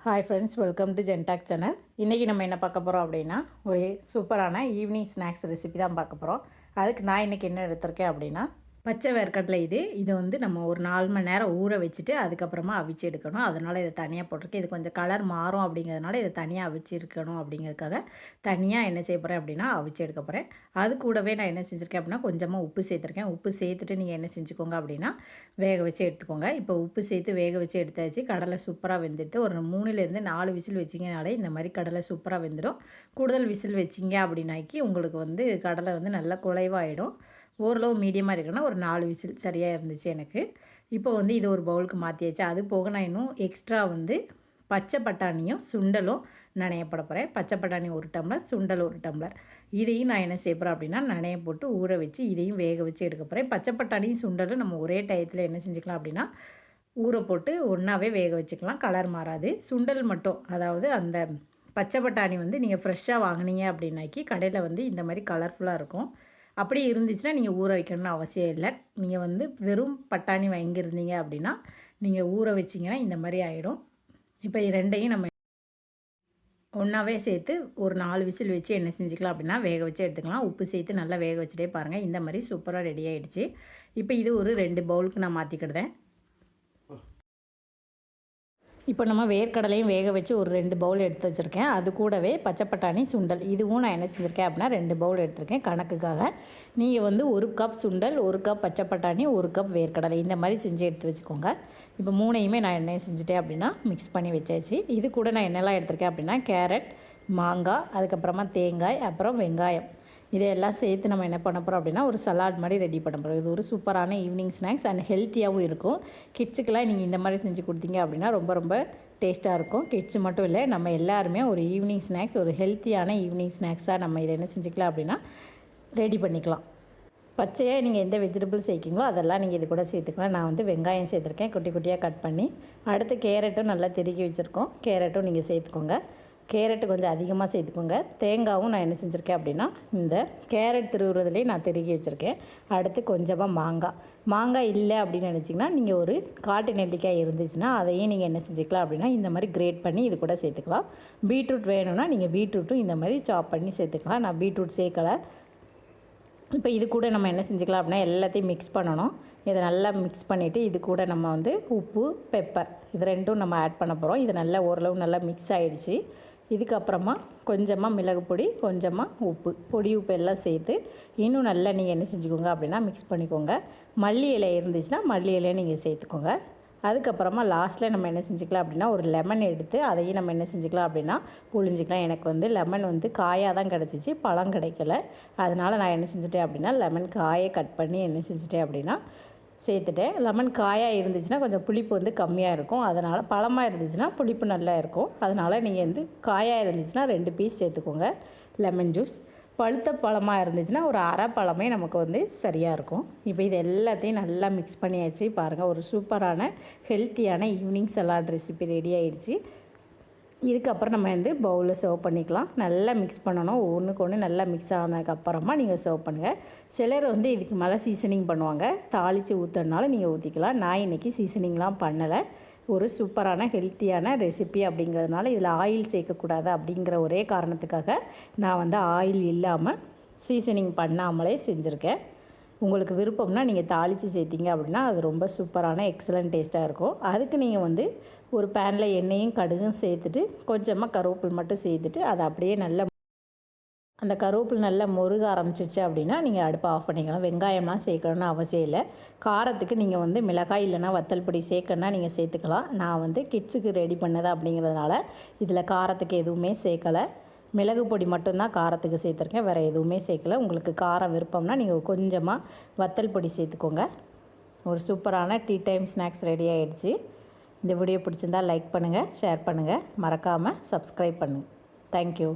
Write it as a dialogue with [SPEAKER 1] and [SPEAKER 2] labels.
[SPEAKER 1] Hi friends, welcome to ஜென்டாக் channel. இன்றைக்கி நம்ம என்ன பார்க்க போகிறோம் அப்படின்னா, ஒரு சூப்பரான ஈவினிங் ஸ்நாக்ஸ் ரெசிபி தான் பார்க்க போகிறோம். அதுக்கு நான் இன்றைக்கி என்ன எடுத்திருக்கேன் அப்படின்னா, பச்சை வேர்க்கடலை. இது வந்து நம்ம ஒரு 4 மணி நேரம் ஊற வச்சுட்டு அதுக்கப்புறமா அவிச்சு எடுக்கணும். அதனால் இதை தனியாக போட்டிருக்கேன். இது கொஞ்சம் கலர் மாறும் அப்படிங்கிறதுனால இதை தனியாக அவிச்சு இருக்கணும் அப்படிங்கிறதுக்காக தனியாக என்ன செய்ய போகிறேன் அப்படின்னா அவிச்சு எடுக்க போகிறேன். அது கூடவே நான் என்ன செஞ்சுருக்கேன் அப்படின்னா, கொஞ்சமாக உப்பு சேர்த்துருக்கேன். உப்பு சேர்த்துட்டு நீங்கள் என்ன செஞ்சுக்கோங்க அப்படின்னா வேக வச்சு எடுத்துக்கோங்க. இப்போ உப்பு சேர்த்து வேக வச்சு எடுத்தாச்சு. கடலை சூப்பராக வெந்துட்டு ஒரு 3லேருந்து 4 விசில் வச்சிங்கனாலே இந்த மாதிரி கடலை சூப்பராக வெந்துடும். கூடுதல் விசில் வச்சிங்க அப்படின்னாக்கி உங்களுக்கு வந்து கடலை வந்து நல்லா குலைவாயிடும். ஓரளவு மீடியமாக இருக்குன்னா ஒரு 4 விசில் சரியாக இருந்துச்சு எனக்கு. இப்போ வந்து இது ஒரு பவுலுக்கு மாற்றியாச்சு. அது போக நான் இன்னும் எக்ஸ்ட்ரா வந்து பச்சை பட்டாணியும் சுண்டலும் நனையப்பட போகிறேன். பச்சை பட்டாணி 1 டம்ளர், சுண்டல் 1 டம்ளர். இதையும் நான் என்ன செய்ய போகிறேன் அப்படின்னா நனைய போட்டு ஊற வச்சு இதையும் வேக வச்சு எடுக்க போகிறேன். பச்சை பட்டாணியும் சுண்டலும் நம்ம ஒரே டயத்தில் என்ன செஞ்சுக்கலாம் அப்படின்னா ஊற போட்டு ஒன்றாவே வேக வச்சுக்கலாம். கலர் மாறாது. சுண்டல் மட்டும், அதாவது அந்த பச்சை பட்டாணி வந்து நீங்கள் ஃப்ரெஷ்ஷாக வாங்கினீங்க அப்படின்னாக்கி கடையில் வந்து இந்த மாதிரி கலர்ஃபுல்லாக இருக்கும். அப்படி இருந்துச்சுன்னா நீங்கள் ஊற வைக்கணும்னு அவசியம் இல்லை. நீங்கள் வந்து வெறும் பட்டாணி வாங்கியிருந்தீங்க அப்படின்னா நீங்கள் ஊற வச்சிங்கன்னா இந்த மாதிரி ஆகிடும். இப்போ ரெண்டையும் நம்ம ஒன்றாவே சேர்த்து ஒரு 4 விசில் வச்சு என்ன செஞ்சுக்கலாம் அப்படின்னா வேக வச்சு எடுத்துக்கலாம். உப்பு சேர்த்து நல்லா வேக வச்சுட்டே பாருங்கள். இந்த மாதிரி சூப்பராக ரெடி ஆகிடுச்சு. இப்போ இது ஒரு 2 பவுலுக்கு நான் மாற்றிக்கிடுதேன். இப்போ நம்ம வேர்க்கடலையும் வேக வச்சு ஒரு 2 பவுல் எடுத்து வச்சுருக்கேன். அது கூடவே பச்சை பட்டாணி சுண்டல் இதுவும் நான் என்ன செஞ்சுருக்கேன் அப்படின்னா 2 பவுல் எடுத்திருக்கேன் கணக்குக்காக. நீங்கள் வந்து 1 கப் சுண்டல், 1 கப் பச்சை பட்டாணி, 1 கப் வேர்க்கடலை இந்த மாதிரி செஞ்சு எடுத்து வச்சுக்கோங்க. இப்போ 3யுமே நான் என்ன செஞ்சுட்டேன் அப்படின்னா மிக்ஸ் பண்ணி வச்சாச்சு. இது கூட நான் என்னெல்லாம் எடுத்திருக்கேன் அப்படின்னா கேரட், மாங்காய், அதுக்கப்புறமா தேங்காய், அப்புறம் வெங்காயம், இதையெல்லாம் சேர்த்து நம்ம என்ன பண்ண போகிறோம் அப்படின்னா ஒரு சலாட் மாதிரி ரெடி பண்ண போகிறோம். இது ஒரு சூப்பரான ஈவினிங் ஸ்நாக்ஸ் அண்ட் ஹெல்த்தியாகவும் இருக்கும். கிட்ஸுக்கெல்லாம் நீங்கள் இந்த மாதிரி செஞ்சு கொடுத்தீங்க அப்படின்னா ரொம்ப டேஸ்ட்டாக இருக்கும். கிட்ஸு மட்டும் இல்லை, நம்ம எல்லாருமே ஒரு ஈவினிங் ஸ்நாக்ஸ், ஒரு ஹெல்த்தியான ஈவினிங் ஸ்நாக்ஸாக நம்ம இதை என்ன செஞ்சுக்கலாம் அப்படின்னா ரெடி பண்ணிக்கலாம். பச்சையாக நீங்கள் எந்த வெஜிடபிள் சேர்க்கிங்களோ அதெல்லாம் நீங்கள் இது கூட சேர்த்துக்கலாம். நான் வந்து வெங்காயம் சேர்த்துருக்கேன் குட்டி குட்டியாக கட் பண்ணி. அடுத்து கேரட்டும் நல்லா திருக்கி வச்சுருக்கோம். கேரட்டும் நீங்கள் சேர்த்துக்கோங்க. கேரட்டு கொஞ்சம் அதிகமாக சேர்த்துக்கோங்க. தேங்காயும் நான் என்ன செஞ்சுருக்கேன் அப்படின்னா இந்த கேரட் திருவுறதுலேயே நான் திருகி வச்சுருக்கேன். அடுத்து கொஞ்சமாக மாங்காய் இல்லை அப்படின்னு நினச்சிங்கன்னா நீங்கள் ஒரு காட்டு நெல்லிக்காய் இருந்துச்சுன்னா அதையும் நீங்கள் என்ன செஞ்சுக்கலாம் அப்படின்னா இந்த மாதிரி கிரேட் பண்ணி இது கூட சேர்த்துக்கலாம். பீட்ரூட் வேணும்னா நீங்கள் பீட்ரூட்டும் இந்த மாதிரி சாப் பண்ணி சேர்த்துக்கலாம். நான் பீட்ரூட் சேர்க்கலை. இப்போ இது கூட நம்ம என்ன செஞ்சுக்கலாம் அப்படின்னா எல்லாத்தையும் மிக்ஸ் பண்ணணும். இதை நல்லா மிக்ஸ் பண்ணிவிட்டு இது கூட நம்ம வந்து உப்பு, பெப்பர் இது 2ம் நம்ம ஆட் பண்ண போகிறோம். இது நல்லா ஓரளவு நல்லா மிக்ஸ் ஆகிடுச்சு. இதுக்கப்புறமா கொஞ்சமாக மிளகு பொடி, கொஞ்சமாக உப்பு, பொடி உப்பு எல்லாம் சேர்த்து இன்னும் நல்லா நீங்கள் என்ன செஞ்சுக்கோங்க அப்படின்னா மிக்ஸ் பண்ணிக்கோங்க. மல்லி இலை இருந்துச்சுன்னா மல்லி இலையை நீங்கள் சேர்த்துக்கோங்க. அதுக்கப்புறமா லாஸ்ட்டில் நம்ம என்ன செஞ்சுக்கலாம் அப்படின்னா ஒரு லெமன் எடுத்து அதையும் நம்ம என்ன செஞ்சுக்கலாம் அப்படின்னா புழிஞ்சிக்கலாம். எனக்கு வந்து லெமன் வந்து காயாக தான் கிடச்சிச்சு, பழம் கிடைக்கல. அதனால் நான் என்ன செஞ்சுட்டேன் அப்படின்னா லெமன் காயை கட் பண்ணி என்ன செஞ்சுட்டேன் அப்படின்னா சேர்த்துட்டேன். லெமன் காயாக இருந்துச்சுன்னா கொஞ்சம் புளிப்பு வந்து கம்மியாக இருக்கும். அதனால் பழமாக இருந்துச்சுன்னா புளிப்பு நல்லா இருக்கும். அதனால் நீங்கள் வந்து காயாக இருந்துச்சுன்னா 2 பீஸ் சேர்த்துக்கோங்க லெமன் ஜூஸ். பழுத்த பழமாக இருந்துச்சுன்னா ஒரு அரை பழமே நமக்கு வந்து சரியாக இருக்கும். இப்போ இது எல்லாத்தையும் நல்லா மிக்ஸ் பண்ணியாச்சு. பாருங்கள், ஒரு சூப்பரான ஹெல்த்தியான ஈவினிங் சலாட் ரெசிபி ரெடி ஆகிடுச்சு. இதுக்கப்புறம் நம்ம வந்து பவுலில் சர்வ் பண்ணிக்கலாம். நல்லா மிக்ஸ் பண்ணணும். ஒன்றுக்கு ஒன்று நல்லா மிக்ஸ் ஆனதுக்கப்புறமா நீங்கள் சர்வ் பண்ணுங்கள். சிலர் வந்து இதுக்கு மேலே சீசனிங் பண்ணுவாங்க. தாளித்து ஊற்றுறதுனால நீங்கள் ஊற்றிக்கலாம். நான் இன்றைக்கி சீசனிங்லாம் பண்ணலை. ஒரு சூப்பரான ஹெல்த்தியான ரெசிபி அப்படிங்கிறதுனால இதில் ஆயில் சேர்க்கக்கூடாது அப்படிங்கிற ஒரே காரணத்துக்காக நான் வந்து ஆயில் இல்லாமல் சீசனிங் பண்ணாமலே செஞ்சுருக்கேன். உங்களுக்கு விருப்பம்னா நீங்கள் தாளித்து சேர்த்திங்க அப்படின்னா அது ரொம்ப சூப்பரான எக்ஸலண்ட் டேஸ்ட்டாக இருக்கும். அதுக்கு நீங்கள் வந்து ஒரு பேனில் எண்ணெயும் கடுகும் சேர்த்துட்டு கொஞ்சமாக கருவேப்பில் மட்டும் சேர்த்துட்டு அதை அப்படியே நல்லா அந்த கருவேப்பில் நல்லா முருக ஆரம்பிச்சிச்சு அப்படின்னா நீங்கள் அடுப்பை ஆஃப் பண்ணிக்கலாம். வெங்காயம்லாம் சேர்க்கணும்னு அவசியம் இல்லை. காரத்துக்கு நீங்கள் வந்து மிளகாய் இல்லைனா வத்தல் பொடி சேர்க்கணுன்னா நீங்கள் சேர்த்துக்கலாம். நான் வந்து கிட்ஸுக்கு ரெடி பண்ணது அப்படிங்கிறதுனால இதில் காரத்துக்கு எதுவுமே சேர்க்கலை. மிளகு பொடி மட்டும்தான் காரத்துக்கு சேர்த்துருக்கேன், வேறு எதுவுமே சேர்க்கலை. உங்களுக்கு காரம் விருப்பம்னா நீங்கள் கொஞ்சமாக வத்தல் பொடி சேர்த்துக்கோங்க. ஒரு சூப்பரான டீ டைம் ஸ்நாக்ஸ் ரெடி ஆகிடுச்சு. இந்த வீடியோ பிடிச்சிருந்தால் லைக் பண்ணுங்கள், ஷேர் பண்ணுங்கள், மறக்காமல் சப்ஸ்கிரைப் பண்ணுங்கள். தேங்க்யூ.